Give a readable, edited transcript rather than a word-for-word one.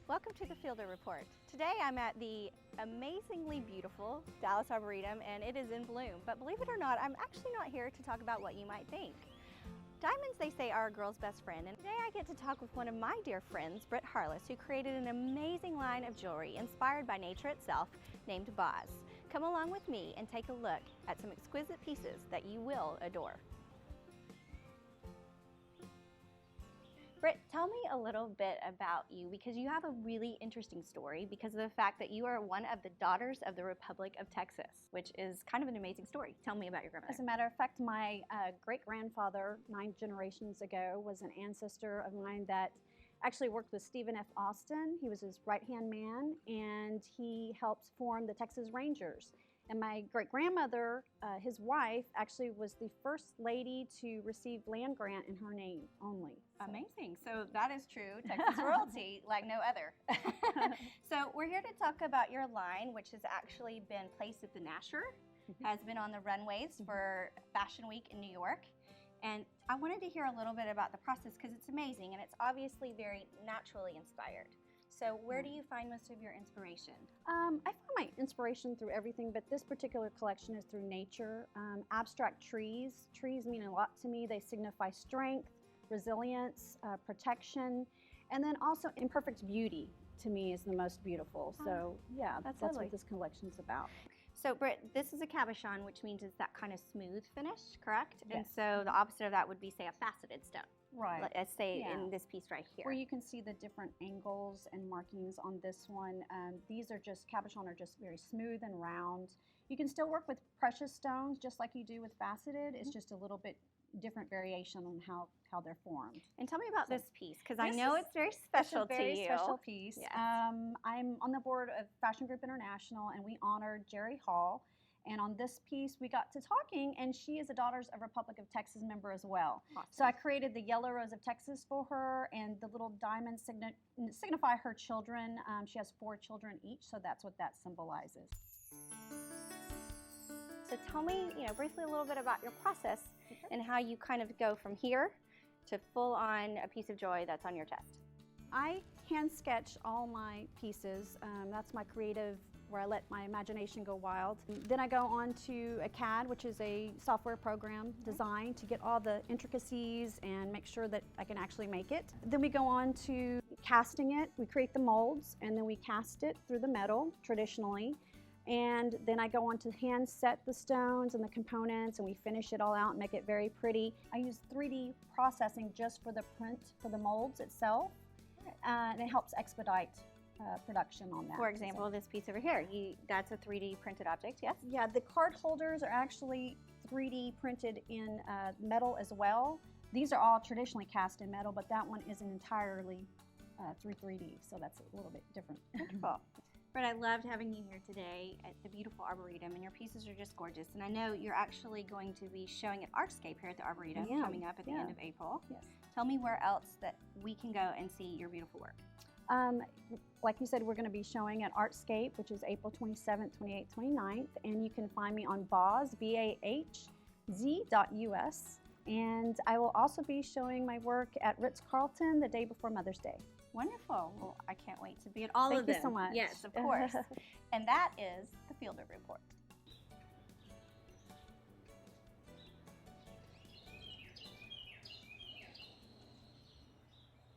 Welcome to the Fielder Report. Today I'm at the amazingly beautiful Dallas Arboretum and it is in bloom. But believe it or not, I'm actually not here to talk about what you might think. Diamonds, they say, are a girl's best friend, and today I get to talk with one of my dear friends, Britt Harless, who created an amazing line of jewelry inspired by nature itself named BAHZ. Come along with me and take a look at some exquisite pieces that you will adore. Britt, tell me a little bit about you, because you have a really interesting story because of the fact that you are one of the daughters of the Republic of Texas, which is kind of an amazing story. Tell me about your grandmother. As a matter of fact, my great-grandfather 9 generations ago was an ancestor of mine that actually worked with Stephen F. Austin. He was his right-hand man, and he helped form the Texas Rangers. And my great-grandmother, his wife, actually was the first lady to receive land grant in her name only. So. Amazing. So that is true. Texas royalty like no other. So we're here to talk about your line, which has actually been placed at the Nasher, has been on the runways for Fashion Week in New York. And I wanted to hear a little bit about the process because it's amazing and it's obviously very naturally inspired. So where do you find most of your inspiration? I find my inspiration through everything, but this particular collection is through nature. Abstract trees. Trees mean a lot to me. They signify strength, resilience, protection, and then also imperfect beauty to me is the most beautiful. So yeah, that's what this collection is about. So Britt, this is a cabochon, which means it's that kind of smooth finish, correct? Yes. And so the opposite of that would be, say, a faceted stone. Right. Let's say in this piece right here. Where you can see the different angles and markings on this one. These are just, cabochon are just very smooth and round. You can still work with precious stones just like you do with faceted. It's just a little bit different variation on how they're formed. And tell me about this piece, because I know it's very special to you. It's a very special piece. Yes. I'm on the board of Fashion Group International, and we honored Jerry Hall. And on this piece, we got to talking, and she is a Daughters of Republic of Texas member as well. Awesome. So I created the Yellow Rose of Texas for her, and the little diamonds signify her children. She has 4 children each, so that's what that symbolizes. So tell me, briefly a little bit about your process and how you kind of go from here to full on a piece of joy that's on your chest. I hand sketch all my pieces. That's my creative, where I let my imagination go wild. Then I go on to a CAD, which is a software program designed to get all the intricacies and make sure that I can actually make it. Then we go on to casting it. We create the molds and then we cast it through the metal traditionally. And then I go on to hand set the stones and the components, and we finish it all out and make it very pretty. I use 3D processing just for the print, for the molds itself, and it helps expedite production on that. For example, this piece over here, that's a 3D printed object, yes? Yeah, the card holders are actually 3D printed in metal as well. These are all traditionally cast in metal, but that one isn't entirely through 3D, so that's a little bit different. Wonderful. Britt, I loved having you here today at the beautiful Arboretum, and your pieces are just gorgeous. And I know you're actually going to be showing at Artscape here at the Arboretum coming up at the end of April. Yes. Tell me where else that we can go and see your beautiful work. Like you said, we're going to be showing at Artscape, which is April 27th, 28th, 29th, and you can find me on BAHZ, BAHZ.us. And I will also be showing my work at Ritz-Carlton the day before Mother's Day. Wonderful. Well, I can't wait to be at all of them. Thank you so much. Yes, of course. And that is the Fielder Report.